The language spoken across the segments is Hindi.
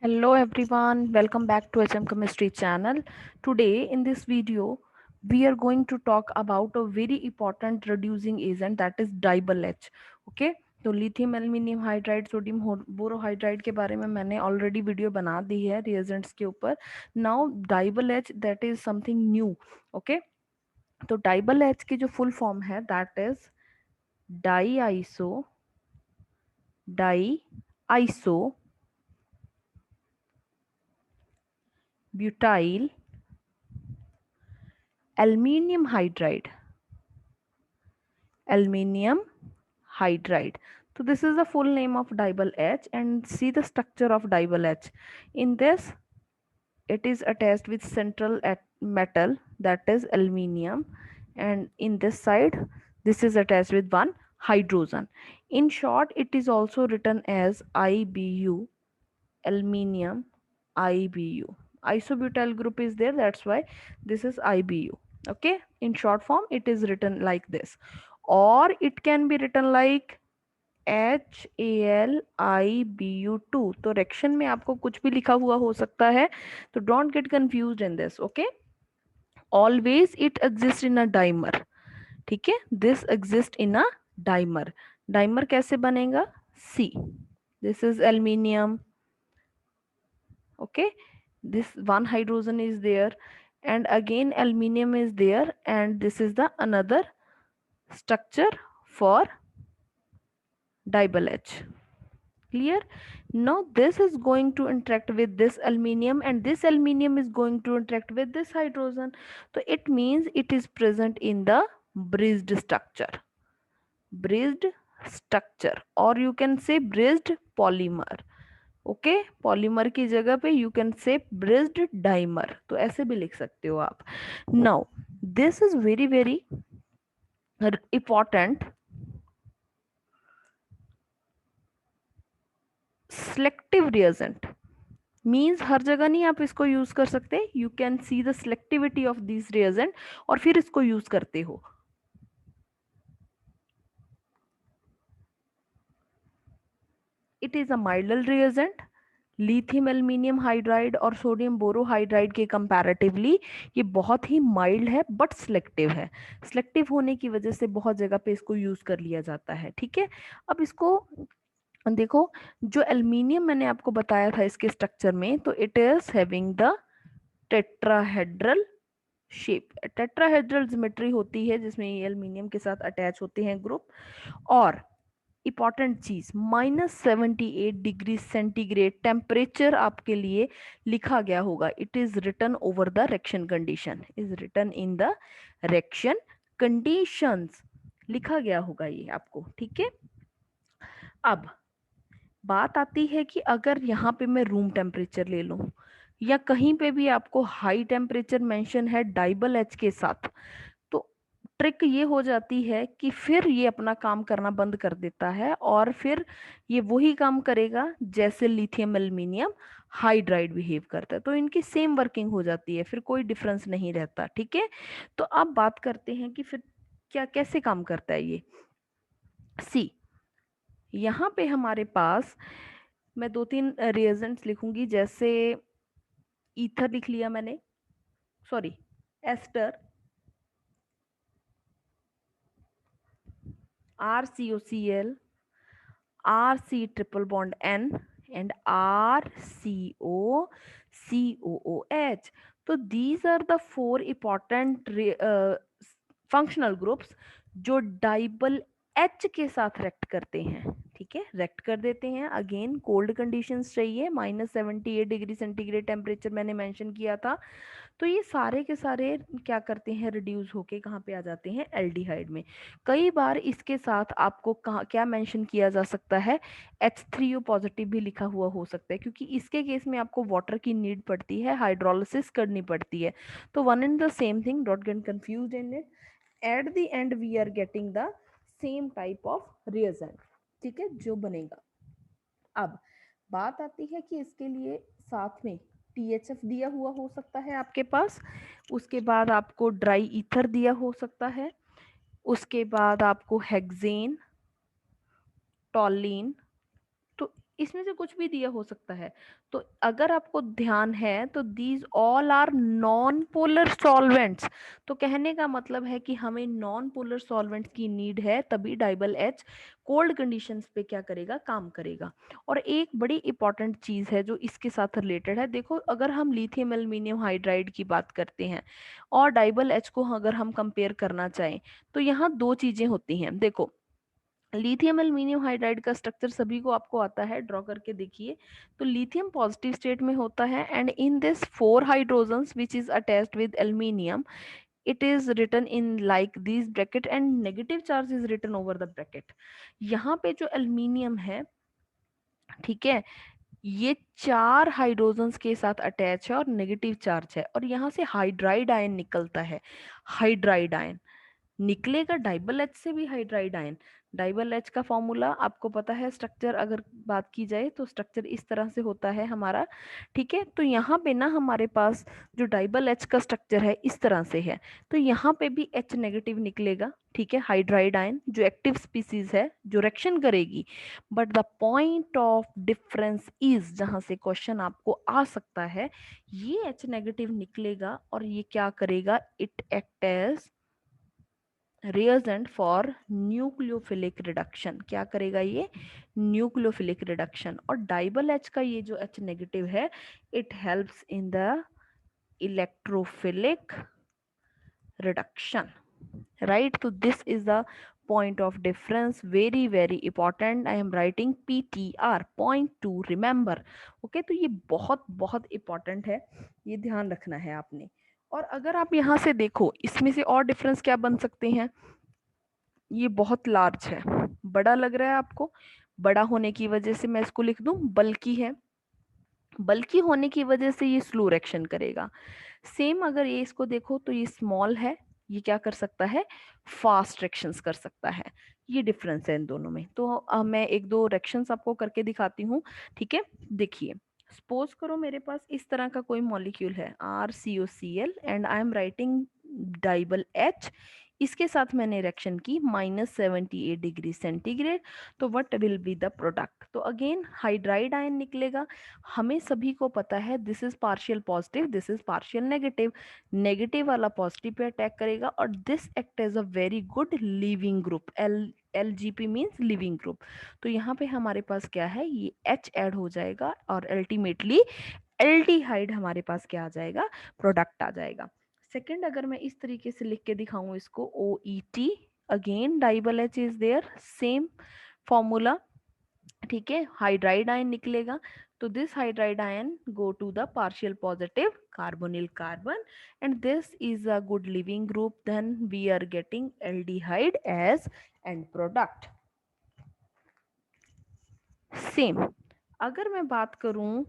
Hello everyone, welcome back to HM Chemistry channel. Today in this video, we are going to talk about a very important reducing agent that is dibyl H. Okay, तो lithium aluminium hydride sodium borohydride के बारे में मैंने ऑलरेडी वीडियो बना दी है रिएजेंट्स के ऊपर. Now DIBAL H that is something new. Okay, तो डाइबल H की जो फुल फॉर्म है that is di iso butyl aluminium hydride. So this is the full name of dibyl H, and see the structure of dibyl H. In this, it is attached with central metal, that is aluminium, and in this side this is attached with one hydrogen. In short, it is also written as IBU, aluminium IBU. Isobutyl group is there, that's why this is IBU. Okay, in short form it is written like this, or it can be written like HAlIBu2. तो रेक्शन में आपको कुछ भी लिखा हुआ हो सकता है, तो don't get confused in this. Okay, always it exist in a dimer. ठीक है, this exist in a dimer. Dimer कैसे बनेगा? See, this is aluminium. Okay, this one hydrogen is there, and again aluminium is there, and this is the another structure for dibyl H. Clear? Now this is going to interact with this aluminium, and this aluminium is going to interact with this hydrogen. So it means it is present in the bridged structure, or you can say bridged polymer. Okay, polymer की जगह पे you can say bridged dimer, तो ऐसे भी लिख सकते हो आप. Now this is very very important. Selective reagent means हर जगह नहीं आप इसको यूज कर सकते. You can see the selectivity of this reagent और फिर इसको यूज करते हो. It is a mild reagent. Lithium aluminium hydride और सोडियम बोरोहाइड्राइड के कंपैरेटिवली ये बहुत ही माइल्ड है बट सिलेक्टिव है. सिलेक्टिव होने की वजह से बहुत जगह पे इसको यूज कर लिया जाता है. ठीक है, अब इसको देखो. जो एल्यूमिनियम मैंने आपको बताया था इसके स्ट्रक्चर में, तो it is having the tetrahedral shape. Tetrahedral geometry होती है जिसमें ये एल्यूमिनियम के साथ अटैच होते हैं ग्रुप. और इंपॉर्टेंट चीज, -78 डिग्री सेंटीग्रेड टेम्परेचर आपके लिए लिखा गया होगा. It is written over the reaction condition, is written in the reaction conditions, लिखा गया होगा ये आपको. ठीक है, अब बात आती है कि अगर यहाँ पे मैं रूम टेम्परेचर ले लूं या कहीं पे भी आपको हाई टेम्परेचर मेंशन है डाइबल एच के साथ, तो ट्रिक ये हो जाती है कि फिर ये अपना काम करना बंद कर देता है और फिर ये वही काम करेगा जैसे लिथियम एल्यूमिनियम हाइड्राइड बिहेव करता है. तो इनकी सेम वर्किंग हो जाती है, फिर कोई डिफरेंस नहीं रहता. ठीक है, तो अब बात करते हैं कि फिर क्या कैसे काम करता है ये. सी, यहाँ पे हमारे पास मैं दो तीन रिएजेंट्स लिखूंगी. जैसे ईथर लिख लिया मैंने, sorry ester, RCOCl, RC triple bond N, and RCOCOOH. So these are the four important functional groups जो डाइबल एच के साथ रेक्ट करते हैं. ठीक है, रेक्ट कर देते हैं. अगेन कोल्ड कंडीशंस चाहिए, -78 डिग्री सेंटीग्रेड टेम्परेचर मैंने मेंशन किया था. तो ये सारे के सारे क्या करते हैं, रिड्यूस होके कहाँ पे आ जाते हैं, एल्डिहाइड में. कई बार इसके साथ आपको कहाँ क्या मेंशन किया जा सकता है, H3O पॉजिटिव भी लिखा हुआ हो सकता है, क्योंकि इसके केस में आपको वाटर की नीड पड़ती है, हाइड्रोलिसिस करनी पड़ती है. तो one and the same thing, don't get confused in it. At the end we are getting the same type of reagent. ठीक है, जो बनेगा. अब बात आती है कि इसके लिए साथ में THF दिया हुआ हो सकता है आपके पास. उसके बाद आपको ड्राई ईथर दिया हो सकता है. उसके बाद आपको हेक्सेन, टॉलिन. तो इसमें से कुछ भी दिया हो सकता है। तो अगर आपको ध्यान है तो these all are non polar solvents. तो कहने का मतलब है कि हमें नॉन पोलर सॉल्वेंट्स की नीड है, तभी डाइबल एच कोल्ड कंडीशंस पे क्या करेगा, काम करेगा। और एक बड़ी इंपॉर्टेंट चीज है जो इसके साथ रिलेटेड है, देखो अगर हम लिथियम एल्यूमिनियम हाइड्राइड की बात करते हैं और डाइबल एच को अगर हम कंपेयर करना चाहें, तो यहाँ दो चीजें होती हैं। देखो लिथियम एल्यूमिनियम हाइड्राइड का स्ट्रक्चर सभी को आपको आता है, ड्रॉ करके देखिए। तो लिथियम पॉजिटिव स्टेट में होता है and in this four hydrogens which is attached with aluminium, it is written in like these bracket and negative charge is written over the bracket। यहाँ पे जो एल्यूमिनियम है, ठीक है, ये चार हाइड्रोजन्स के साथ अटैच है और नेगेटिव चार्ज है, और यहाँ से हाइड्राइड आयन निकलता है। हाइड्राइड आयन निकलेगा डाइबल एच से भी हाइड्राइड आयन। डाइबल एच का फॉर्मूला आपको पता है, स्ट्रक्चर अगर बात की जाए तो स्ट्रक्चर इस तरह से होता है हमारा, ठीक है। तो यहाँ पे ना हमारे पास जो डाइबल एच का स्ट्रक्चर है इस तरह से है, तो यहाँ पे भी एच नेगेटिव निकलेगा, ठीक है, हाइड्राइड आयन जो एक्टिव स्पीसीज है जो रिएक्शन करेगी। But the point of difference is, जहाँ से क्वेश्चन आपको आ सकता है, ये एच नेगेटिव निकलेगा और ये क्या करेगा, it act as reagent for nucleophilic reduction. क्या करेगा ये, न्यूक्लियोफिलिक रिडक्शन। और डाइबल एच का ये जो एच नेगेटिव है, it helps in the electrophilic reduction, right. तो this is the point of difference, very very important, I am writing PTR, point to remember। Okay, तो ये बहुत बहुत important है, ये ध्यान रखना है आपने। और अगर आप यहाँ से देखो, इसमें से और डिफरेंस क्या बन सकते हैं, ये बहुत लार्ज है, बड़ा लग रहा है आपको, बड़ा होने की वजह से मैं इसको लिख दूं बल्कि है, बल्कि होने की वजह से ये स्लो रिएक्शन करेगा। सेम अगर ये इसको देखो तो ये स्मॉल है, ये क्या कर सकता है, फास्ट रिएक्शंस कर सकता है। ये डिफरेंस है इन दोनों में। तो मैं एक दो रिएक्शंस आपको करके दिखाती हूँ, ठीक है। देखिए, सपोज करो मेरे पास इस तरह का कोई मॉलिक्यूल है RCOCl and I am writing DIBAL H, इसके साथ मैंने रिएक्शन की -78 डिग्री सेंटीग्रेड। तो what will be the product, तो अगेन हाइड्राइड आयन निकलेगा। हमें सभी को पता है this is partial positive, this is partial negative, negative वाला पॉजिटिव पे अटैक करेगा और this act as a very good leaving group, LGP means leaving group. तो यहाँ पे हमारे पास क्या है, ये H ऐड हो जाएगा और अल्टीमेटली एल्डिहाइड हमारे पास क्या आ जाएगा, प्रोडक्ट आ जाएगा। सेकंड अगर मैं इस तरीके से लिख के दिखाऊं इसको, OET, again DIBAL H is there, same formula, ठीक है, हाइड्राइड आयन निकलेगा। तो this hydride ion go to the partial positive carbonyl carbon and this is a good leaving group, then we are getting aldehyde as end product. Same अगर मैं बात करूं,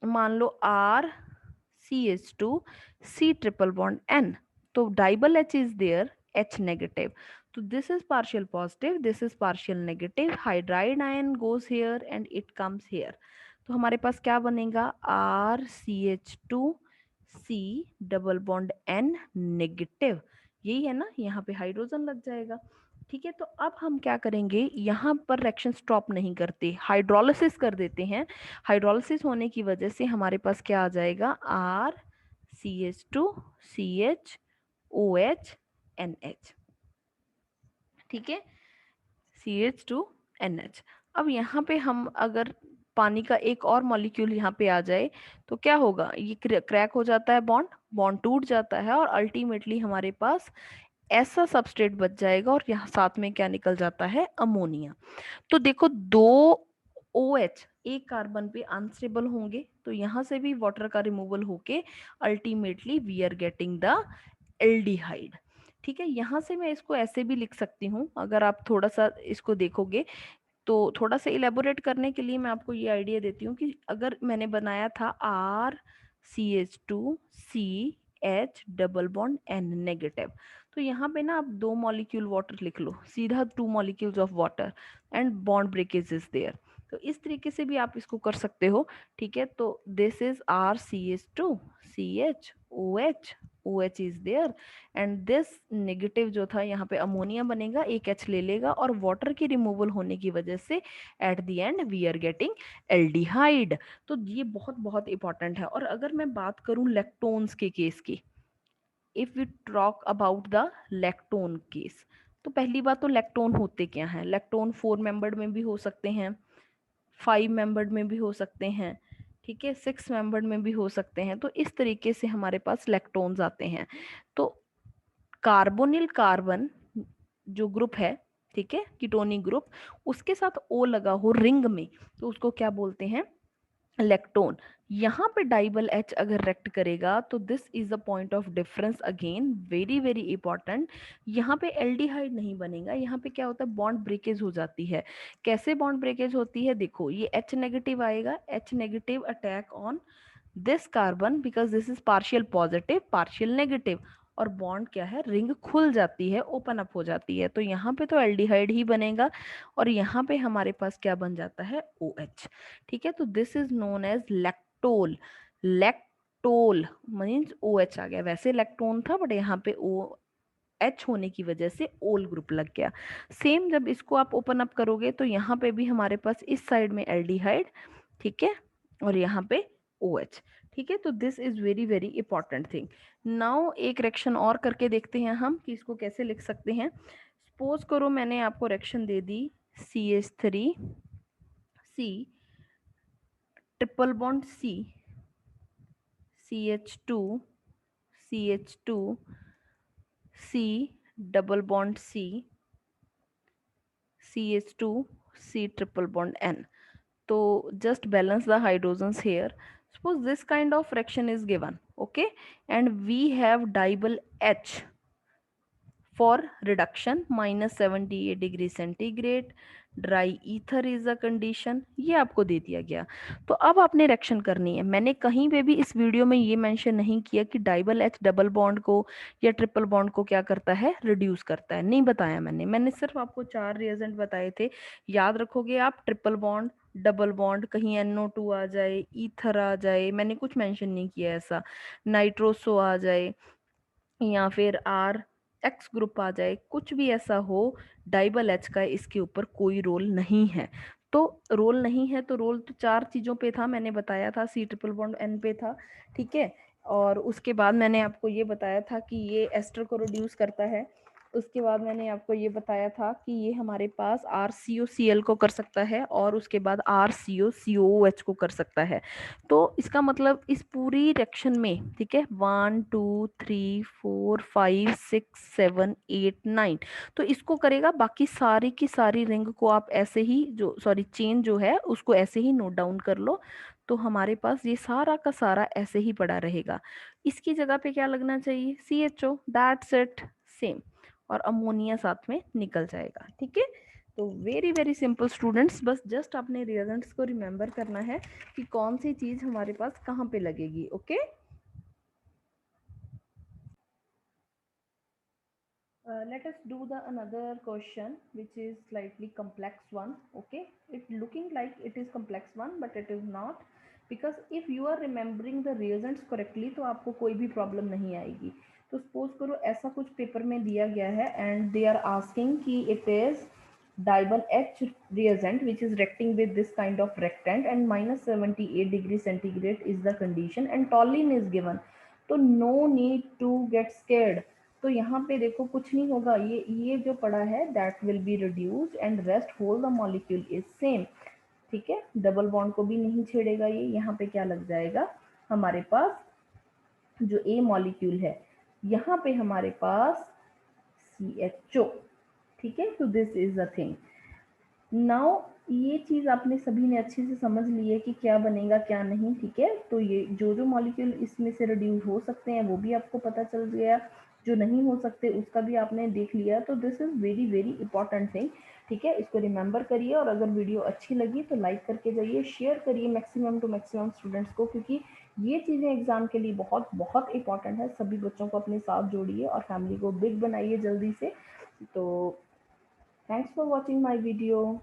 मान लो RCH2C ट्रिपल बॉन्ड N, तो DIBAL H is there, H negative, तो this is partial positive, this is partial negative, hydride ion goes here and it comes here. तो हमारे पास क्या बनेगा, RCH2C double bond N negative, यही है ना, यहाँ पे हाइड्रोजन लग जाएगा, ठीक है। तो अब हम क्या करेंगे, यहाँ पर रिएक्शन स्टॉप नहीं करते, हाइड्रोलिसिस कर देते हैं। हाइड्रोलिसिस होने की वजह से हमारे पास क्या आ जाएगा, RCH2CHOH ठीक है, CH2NH। अब यहाँ पे हम अगर पानी का एक और मॉलिक्यूल यहाँ पे आ जाए तो क्या होगा, ये क्रैक हो जाता है, बॉन्ड बॉन्ड टूट जाता है और अल्टीमेटली हमारे पास ऐसा सबस्ट्रेट बच जाएगा और यहाँ साथ में क्या निकल जाता है, अमोनिया। तो देखो दो OH एक कार्बन पे अनस्टेबल होंगे, तो यहाँ से भी वाटर का रिमूवल होके ultimately we are getting the aldehyde, ठीक है। यहाँ से मैं इसको ऐसे भी लिख सकती हूँ, अगर आप थोड़ा सा इसको देखोगे तो थोड़ा सा इलेबोरेट करने के लिए मैं आपको ये आइडिया देती हूँ कि अगर मैंने बनाया था RCH2CH double bond N negative, तो यहाँ पे ना आप दो मॉलिक्यूल वाटर लिख लो, सीधा 2 molecules of water and bond breakage is there. तो इस तरीके से भी आप इसको कर सकते हो, ठीक है। तो this is RCH2 CH OH, OH is there and this negative जो था यहाँ पे अमोनिया बनेगा, एक H ले लेगा और वाटर की रिमूवल होने की वजह से at the end we are getting aldehyde. तो ये बहुत बहुत इंपॉर्टेंट है। और अगर मैं बात करूं लैक्टोन्स के केस की, if we talk about the lactone case, तो पहली बात तो लैक्टोन होते क्या हैं। लैक्टोन 4 मेंबर्ड में भी हो सकते हैं, 5 मेंबर्ड में भी हो सकते हैं, ठीक है, 6 मेंबर्ड में भी हो सकते हैं। तो इस तरीके से हमारे पास लैक्टोन्स आते हैं। तो कार्बोनिल कार्बन जो ग्रुप है, ठीक है, कीटोनिक ग्रुप, उसके साथ ओ लगा हो रिंग में, तो उसको क्या बोलते हैं, इलेक्ट्रॉन। यहाँ पे डाइबल एच अगर रेक्ट करेगा तो this is a point of difference, again very very important. यहाँ पे एल्डिहाइड नहीं बनेगा, यहाँ पे क्या होता है, बॉन्ड ब्रेकेज हो जाती है। कैसे बॉन्ड ब्रेकेज होती है, देखो ये H नेगेटिव आएगा, H negative attack on this carbon because this is partial positive partial negative, और बॉन्ड क्या है, रिंग खुल जाती है, ओपन अप हो जाती है। तो यहाँ पे तो एल्डिहाइड ही बनेगा और यहाँ पे हमारे पास क्या बन जाता है, OH, ठीक है। तो this is known as lactol. Lactol means OH आ गया, वैसे लैक्टोन था बट यहाँ पे OH होने की वजह से ओल ग्रुप लग गया। सेम जब इसको आप ओपन अप करोगे तो यहाँ पे भी हमारे पास इस साइड में एल्डिहाइड, ठीक है, और यहाँ पे OH, ठीक है। तो this is very very important thing. Now एक रिएक्शन और करके देखते हैं हम कि इसको कैसे लिख सकते हैं। सपोज करो मैंने आपको रिएक्शन दे दी CH3C triple bond CH2 double bond CH2C triple bond N। तो just balance the hydrogens here. Suppose this kind of fraction is given, okay, and we have double H for reduction -78 degree centigrade, dry ether is a condition, ये आपको दे दिया गया। तो अब आपने रिएक्शन करनी है। मैंने कहीं पे भी इस वीडियो में ये मेंशन नहीं किया कि डाइबल एच डबल बॉन्ड को या ट्रिपल बॉन्ड को क्या करता है, रिड्यूस करता है, नहीं बताया मैंने सिर्फ आपको 4 रिएजेंट बताए थे। याद रखोगे आप, ट्रिपल बॉन्ड, डबल बॉन्ड, कहीं NO2 आ जाए, ईथर आ जाए, मैंने कुछ मेंशन नहीं किया ऐसा, नाइट्रोसो आ जाए या फिर RX ग्रुप आ जाए, कुछ भी ऐसा हो, डाइबल एच का इसके ऊपर कोई रोल नहीं है। तो रोल नहीं है तो रोल तो 4 चीजों पे था, मैंने बताया था C ट्रिपल बॉन्ड N पे था, ठीक है। और उसके बाद मैंने आपको ये बताया था कि ये एस्टर को रिड्यूस करता है। उसके बाद मैंने आपको ये बताया था कि ये हमारे पास RCOCl को कर सकता है और उसके बाद RCOCOH को कर सकता है। तो इसका मतलब इस पूरी रिएक्शन में, ठीक है, 1 2 3 4 5 6 7 8 9, तो इसको करेगा। बाकी सारी की सारी रिंग को आप ऐसे ही, जो सॉरी चेन जो है उसको ऐसे ही नोट डाउन कर लो। तो हमारे पास ये सारा का सारा ऐसे ही पड़ा रहेगा। इसकी जगह पे क्या लगना चाहिए, CHO, दैट्स इट, सेम, और अमोनिया साथ में निकल जाएगा, ठीक है। तो वेरी वेरी सिंपल स्टूडेंट्स, बस जस्ट आपने रिएजेंट्स को रिमेंबर करना है कि कौन सी चीज हमारे पास कहाँ पे लगेगी, okay. Let us do the another question which is slightly complex one, okay. It looking like it is complex one but it is not, because if you are remembering the reasons correctly तो आपको कोई भी प्रॉब्लम नहीं आएगी। तो सपोज करो ऐसा कुछ पेपर में दिया गया है एंड दे आर आस्किंग कि it is DIBAL H reagent which is reacting with this kind of reactant and -78 degree centigrade is the condition and toluene is given, तो no need to get scared। तो यहाँ पे देखो कुछ नहीं होगा, ये जो पड़ा है that will be reduced and rest whole the molecule is same, ठीक है। डबल बॉन्ड को भी नहीं छेड़ेगा ये, यहाँ पे क्या लग जाएगा, हमारे पास जो ए मॉलिक्यूल है, यहाँ पे हमारे पास CHO, ठीक है। तो this is the thing. Now ये चीज आपने सभी ने अच्छे से समझ ली है कि क्या बनेगा क्या नहीं, ठीक है। तो ये जो जो मॉलिक्यूल इसमें से रिड्यूस हो सकते हैं वो भी आपको पता चल गया, जो नहीं हो सकते उसका भी आपने देख लिया। तो this is very very important thing, ठीक है। इसको रिमेंबर करिए और अगर वीडियो अच्छी लगी तो लाइक करके जाइए, शेयर करिए मैक्सिमम टू मैक्सिमम स्टूडेंट्स को, क्योंकि ये चीज़ें एग्जाम के लिए बहुत बहुत इंपॉर्टेंट है। सभी बच्चों को अपने साथ जोड़िए और फैमिली को बिग बनाइए जल्दी से। तो thanks for watching my video.